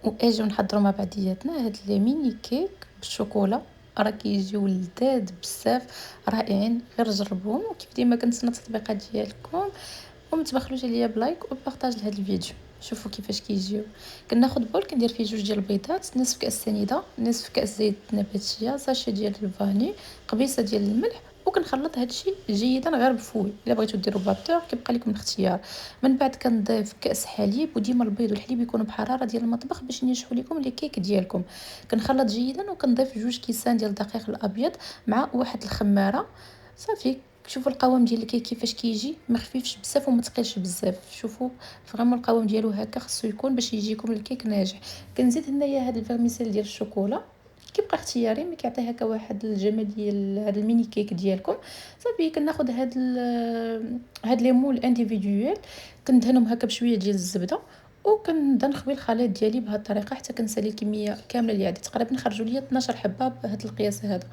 واجيو نحضروا مع بعضياتنا هاد لي ميني كيك بالشوكولا. راه كيجيو لذاذ بزاف، رائعين، غير جربوهم. وكيف ديما كنتسنى التطبيقات ديالكم، وما تبخلوش عليا بلايك وبارطاج لهذا الفيديو. شوفوا كيفاش كيجيو. كناخذ بول كندير فيه جوج ديال البيضات، نصف كاس سنيده، نصف كاس زيت نباتيه، ساشي ديال الفاني، قبيصه ديال الملح. وكنخلط هادشي جيدا غير بفوي. الا بغيتو ديروا باتور كيبقى لكم الاختيار. من بعد كنضيف كاس حليب، وديما البيض والحليب يكونوا بحراره ديال المطبخ باش ينجحوا لكم لي كيك ديالكم. كنخلط جيدا وكنضيف جوج كيسان ديال الدقيق الابيض مع واحد الخماره. صافي. شوفوا القوام ديال الكيك كيفاش كيجي، ما خفيفش بزاف وما ثقيلش بزاف. شوفوا فريمون القوام ديالو هكا خصو يكون باش يجيكم الكيك ناجح. كنزيد هنايا هاد الفيرميسيل ديال الشوكولا، كيبقى اختياري، ملي كيعطي هكا واحد الجمال ديال هاد الميني كيك ديالكم. صافي كناخذ هاد لي مول انديفيدويل، كندهنهم هكا بشويه ديال الزبده، وكنبدا نخوي الخليط ديالي بهذه الطريقه حتى كنسالي الكميه كامله اللي عندي. تقريبا خرجوا لي 12 حبه بهذا القياس هذا.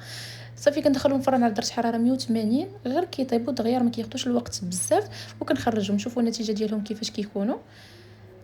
صافي كندخلهم الفران على درجه حراره 180، غير كيطيبوا دغيا، ما كياخذوش الوقت بزاف. وكنخرجهم، شوفوا النتيجه ديالهم كيفاش كيكونوا.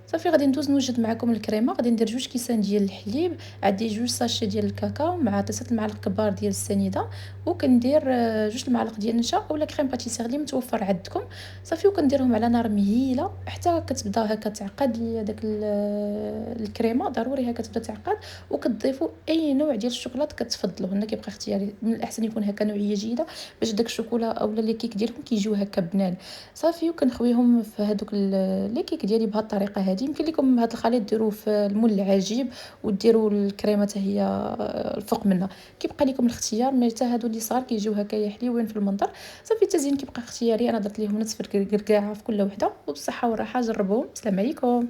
صافي غادي ندوز نوجد معكم الكريمه. غادي ندير جوج كيسان ديال الحليب، عندي جوج ساشي ديال الكاكاو مع 3 المعالق كبار ديال السنيده، وكندير جوج المعالق ديال النشا اولا كريم باتيسير اللي متوفر عندكم. صافي وكنديرهم على نار مهيله حتى كتبدا هكا تعقد لي داك الكريمه. ضروري هكا تبدا تعقد. وكتضيفوا اي نوع ديال الشوكولات كتفضلوا، هنا كيبقى اختياري. من الاحسن يكون هكا نوعيه جيده باش داك الشوكولا اولا لي كيك ديالكم كيجيو هكا بنان. صافي وكنخويهم في هذوك لي كيك ديالي بهذه الطريقه هذه. يمكن لكم هذا الخليط ديروه في المول العجيب وديروا الكريمه حتى هي الفوق منها. كيبقى لكم الاختيار، مي حتى هادو اللي صغار كيجيو هكايا حليوين في المنظر. صافي التزيين كيبقى اختياري. انا درت لهم نصف الكركاعه في كل وحده. وبالصحه والراحه، جربوهم. السلام عليكم.